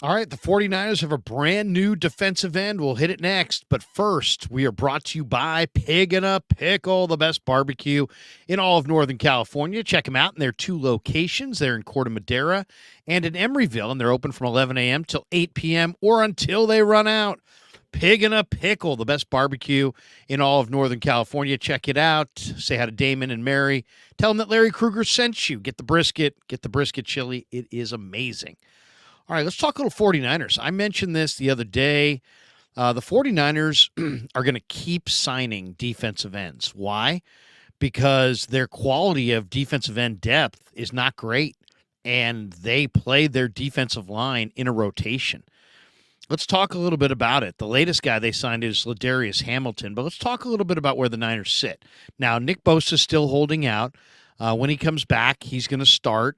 All right, the 49ers have a brand new defensive end. We'll hit it next. But first, we are brought to you by Pig and a Pickle, the best barbecue in all of Northern California. Check them out in their two locations. They're in Corte Madera and in Emeryville, and they're open from 11 a.m. till 8 p.m. or until they run out. Pig and a Pickle, the best barbecue in all of Northern California. Check it out. Say hi to Damon and Mary. Tell them that Larry Krueger sent you. Get the brisket chili. It is amazing. All right, let's talk a little 49ers. I mentioned this the other day. The 49ers are going to keep signing defensive ends. Why? Because their quality of defensive end depth is not great, and they play their defensive line in a rotation. Let's talk a little bit about it. The latest guy they signed is Ladarius Hamilton, but let's talk a little bit about where the Niners sit. Now, Nick Bosa is still holding out. When he comes back, he's going to start.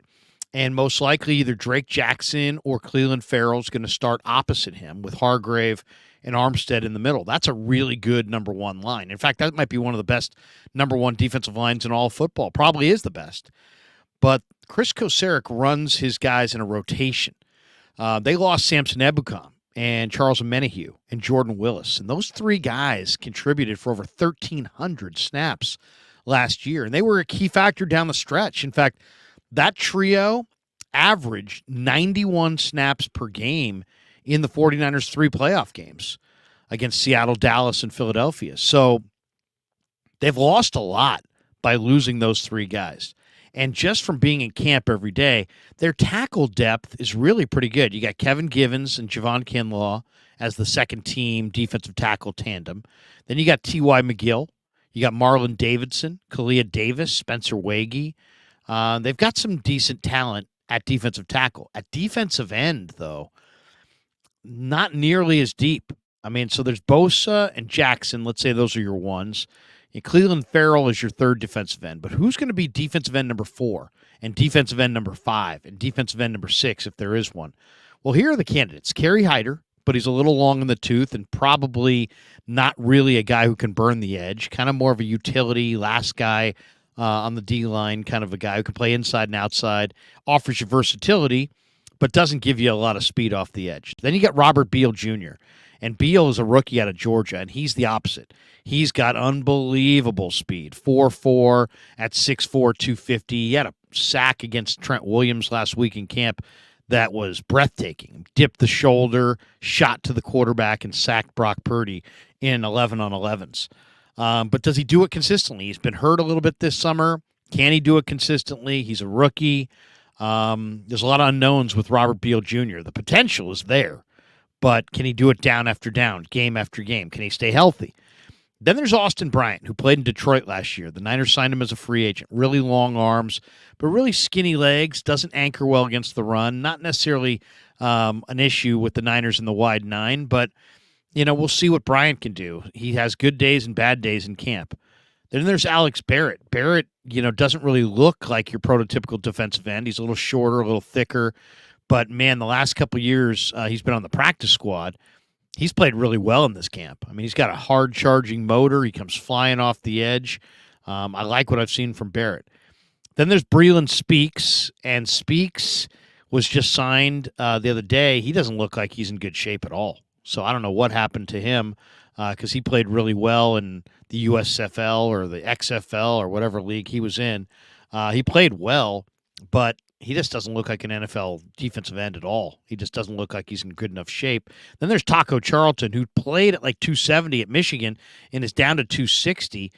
And most likely either Drake Jackson or Cleveland Farrell's going to start opposite him with Hargrave and Armstead in the middle. That's a really good number one line. In fact, that might be one of the best number one defensive lines in all of football. Probably is the best. But Chris Kocurek runs his guys in a rotation. They lost Samson Ebukam and Charles Omenihu and Jordan Willis. And those three guys contributed for over 1,300 snaps last year. And they were a key factor down the stretch. In fact, that trio averaged 91 snaps per game in the 49ers' three playoff games against Seattle, Dallas, and Philadelphia. So they've lost a lot by losing those three guys. And just from being in camp every day, their tackle depth is really pretty good. You got Kevin Givens and Javon Kinlaw as the second team defensive tackle tandem. Then you got T.Y. McGill. You got Marlon Davidson, Kalia Davis, Spencer Wagee. They've got some decent talent at defensive tackle. At defensive end, though, not nearly as deep. I mean, so there's Bosa and Jackson. Let's say those are your ones. And Cleveland Farrell is your third defensive end. But who's going to be defensive end number 4 and defensive end number 5 and defensive end number 6 if there is one? Well, here are the candidates. Kerry Hyder, but he's a little long in the tooth and probably not really a guy who can burn the edge. Kind of more of a utility last guy on the D-line, kind of a guy who can play inside and outside, offers you versatility, but doesn't give you a lot of speed off the edge. Then you got Robert Beal Jr., and Beal is a rookie out of Georgia, and he's the opposite. He's got unbelievable speed, 4.4 at 6'4", 250. He had a sack against Trent Williams last week in camp that was breathtaking. Dipped the shoulder, shot to the quarterback, and sacked Brock Purdy in 11-on-11s. But does he do it consistently? He's been hurt a little bit this summer. Can he do it consistently? He's a rookie. There's a lot of unknowns with Robert Beal Jr. The potential is there, but can he do it down after down, game after game? Can he stay healthy? Then there's Austin Bryant, who played in Detroit last year. The Niners signed him as a free agent. Really long arms, but really skinny legs. Doesn't anchor well against the run. Not necessarily an issue with the Niners in the wide nine, but we'll see what Bryant can do. He has good days and bad days in camp. Then there's Alex Barrett. Barrett, doesn't really look like your prototypical defensive end. He's a little shorter, a little thicker. But, man, the last couple of years he's been on the practice squad. He's played really well in this camp. I mean, he's got a hard-charging motor. He comes flying off the edge. I like what I've seen from Barrett. Then there's Breeland Speaks, and Speaks was just signed the other day. He doesn't look like he's in good shape at all. So I don't know what happened to him because he played really well in the USFL or the XFL or whatever league he was in. He played well, but he just doesn't look like an NFL defensive end at all. He just doesn't look like he's in good enough shape. Then there's Taco Charlton, who played at like 270 at Michigan and is down to 260,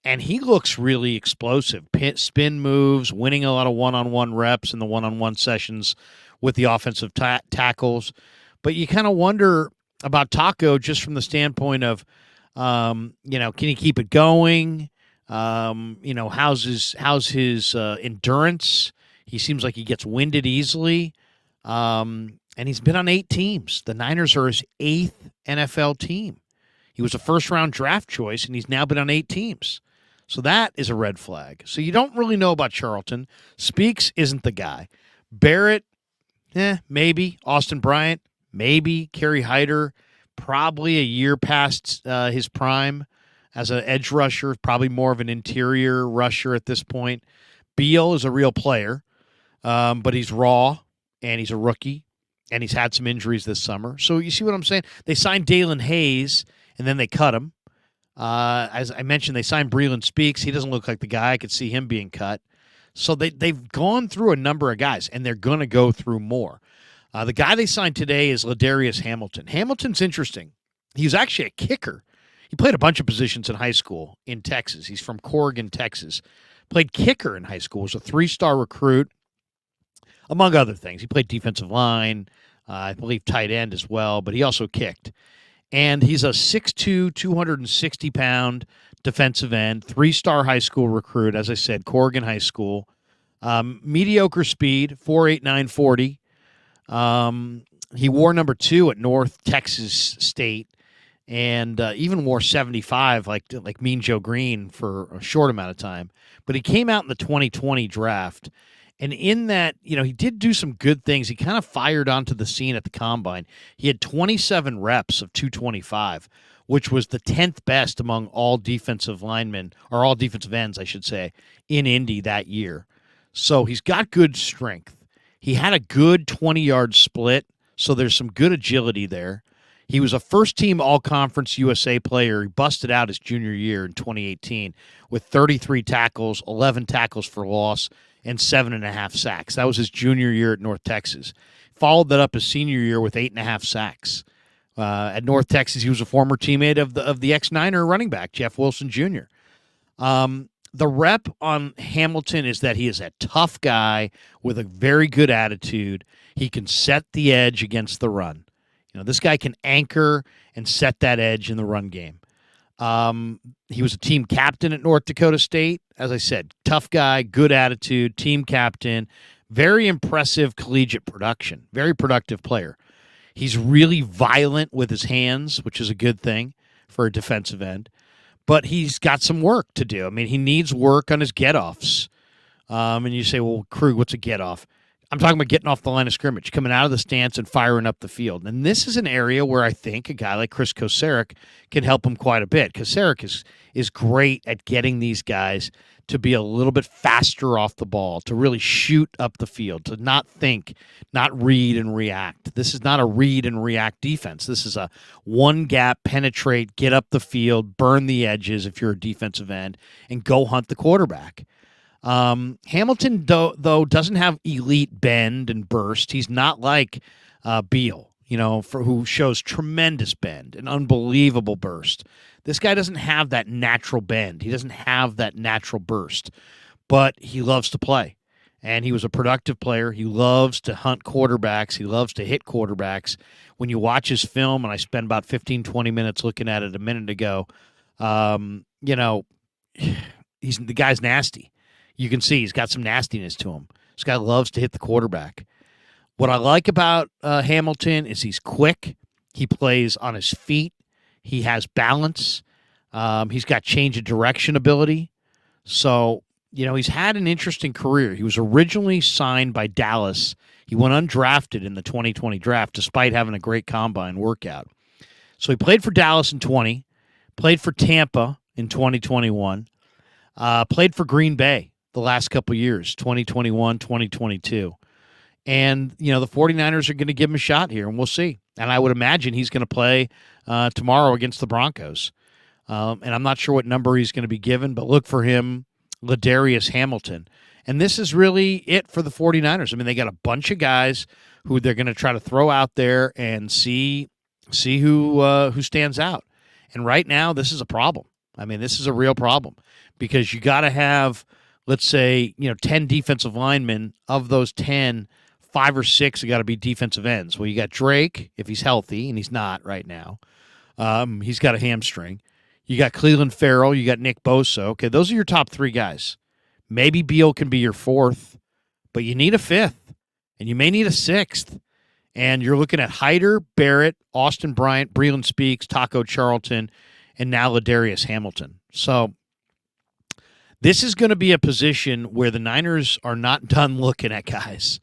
and he looks really explosive. Spin moves, winning a lot of one-on-one reps in the one-on-one sessions with the offensive tackles. But you kind of wonder about Taco just from the standpoint of, can he keep it going? How's his endurance? He seems like he gets winded easily. And he's been on 8 teams. The Niners are his 8th NFL team. He was a first-round draft choice, and he's now been on 8 teams. So that is a red flag. So you don't really know about Charlton. Speaks isn't the guy. Barrett, maybe. Austin Bryant, maybe. Kerry Hyder, probably a year past his prime as an edge rusher, probably more of an interior rusher at this point. Beal is a real player, but he's raw, and he's a rookie. and he's had some injuries this summer. So you see what I'm saying? They signed Dalen Hayes, and then they cut him. As I mentioned, they signed Breland Speaks. He doesn't look like the guy. I could see him being cut. So they've gone through a number of guys, and they're going to go through more. The guy they signed today is Ladarius Hamilton. Hamilton's interesting. He was actually a kicker. He played a bunch of positions in high school in Texas. He's from Corrigan, Texas. Played kicker in high school. Was a 3-star recruit, among other things. He played defensive line, I believe tight end as well, but he also kicked. And he's a 6'2", 260-pound defensive end, 3-star high school recruit, as I said, Corrigan High School. Mediocre speed, 4.8, 940. He wore number 2 at North Texas State, and even wore 75 like Mean Joe Green for a short amount of time. But he came out in the 2020 draft, and in that, he did do some good things. He kind of fired onto the scene at the combine. He had 27 reps of 225, which was the 10th best among all defensive linemen, or all defensive ends, I should say, in Indy that year. So he's got good strength. He had a good 20-yard split, so there's some good agility there. He was a first-team All-Conference USA player. He busted out his junior year in 2018 with 33 tackles, 11 tackles for loss, and 7.5 sacks. That was his junior year at North Texas. Followed that up his senior year with 8.5 sacks. At North Texas, he was a former teammate of the ex-Niner running back, Jeff Wilson Jr. The rep on Hamilton is that he is a tough guy with a very good attitude. He can set the edge against the run. This guy can anchor and set that edge in the run game. He was a team captain at North Dakota State. As I said, tough guy, good attitude, team captain, very impressive collegiate production, very productive player. He's really violent with his hands, which is a good thing for a defensive end. But he's got some work to do. I mean, he needs work on his get-offs. And you say, well, Krug, what's a get-off? I'm talking about getting off the line of scrimmage, coming out of the stance and firing up the field. And this is an area where I think a guy like Chris Kocurek can help him quite a bit. Kocurek is great at getting these guys to be a little bit faster off the ball, to really shoot up the field, to not think, not read and react. This is not a read and react defense. This is a one gap, penetrate, get up the field, burn the edges if you're a defensive end, and go hunt the quarterback. Hamilton, though, doesn't have elite bend and burst. He's not like Beal, who shows tremendous bend and unbelievable burst. This guy doesn't have that natural bend. He doesn't have that natural burst, but he loves to play. And he was a productive player. He loves to hunt quarterbacks. He loves to hit quarterbacks. When you watch his film, and I spent about 15, 20 minutes looking at it a minute ago, the guy's nasty. You can see he's got some nastiness to him. This guy loves to hit the quarterback. What I like about Hamilton is he's quick. He plays on his feet. He has balance. He's got change of direction ability. So, he's had an interesting career. He was originally signed by Dallas. He went undrafted in the 2020 draft despite having a great combine workout. So he played for Dallas in 20, played for Tampa in 2021, played for Green Bay the last couple years, 2021, 2022. And, the 49ers are going to give him a shot here, and we'll see. And I would imagine he's going to play tomorrow against the Broncos. And I'm not sure what number he's going to be given, but look for him, Ladarius Hamilton. And this is really it for the 49ers. I mean, they got a bunch of guys who they're going to try to throw out there and see who stands out. And right now, this is a problem. I mean, this is a real problem because you got to have, let's say, 10 defensive linemen. Of those 10, 5 or 6 have got to be defensive ends. Well, you got Drake, if he's healthy, and he's not right now. He's got a hamstring. You got Cleveland Farrell. You got Nick Bosa. Okay, those are your top 3 guys. Maybe Beal can be your 4th, but you need a 5th, and you may need a 6th. And you're looking at Hyder, Barrett, Austin Bryant, Breland Speaks, Taco Charlton, and now Ladarius Hamilton. So this is going to be a position where the Niners are not done looking at guys.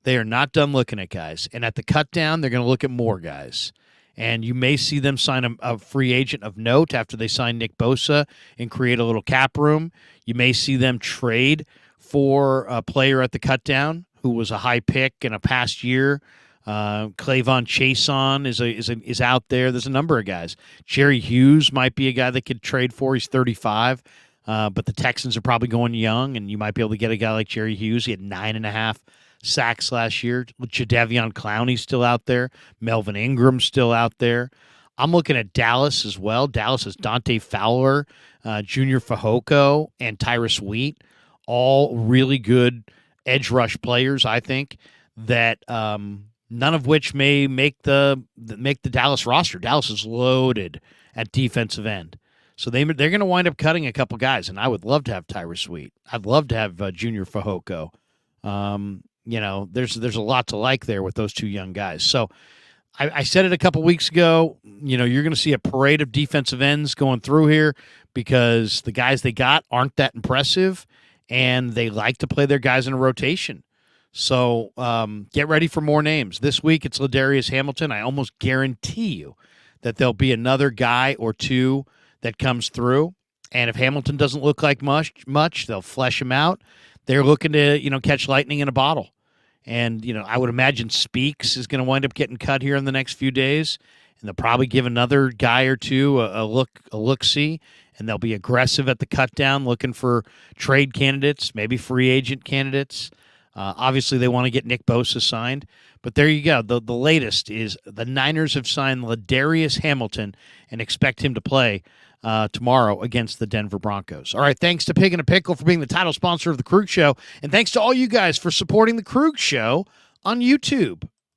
They are not done looking at guys. And at the cut down, they're going to look at more guys. And you may see them sign a free agent of note after they sign Nick Bosa and create a little cap room. You may see them trade for a player at the cut down who was a high pick in a past year Clavon Chason is out there. There's a number of guys. Jerry Hughes might be a guy that could trade for. He's 35, but the Texans are probably going young, and you might be able to get a guy like Jerry Hughes. He had 9.5 sacks last year. Jadeveon Clowney's still out there. Melvin Ingram's still out there. I'm looking at Dallas as well. Dallas has Dante Fowler, Junior Fajoko, and Tyrus Wheat, all really good edge rush players, I think, that none of which may make the Dallas roster. Dallas is loaded at defensive end. So they're going to wind up cutting a couple guys, and I would love to have Tyrus Sweet. I'd love to have Junior Fajoko. There's a lot to like there with those two young guys. So I said it a couple weeks ago, you're going to see a parade of defensive ends going through here because the guys they got aren't that impressive, and they like to play their guys in a rotation. So get ready for more names. This week it's Ladarius Hamilton. I almost guarantee you that there'll be another guy or two that comes through. And if Hamilton doesn't look like much, they'll flesh him out. They're looking to, catch lightning in a bottle. And, I would imagine Speaks is going to wind up getting cut here in the next few days. And they'll probably give another guy or two a look-see. And they'll be aggressive at the cut down, looking for trade candidates, maybe free agent candidates. Obviously, they want to get Nick Bosa signed. But there you go. The latest is the Niners have signed Ladarius Hamilton and expect him to play tomorrow against the Denver Broncos. All right, thanks to Pig and a Pickle for being the title sponsor of The Krug Show. And thanks to all you guys for supporting The Krug Show on YouTube.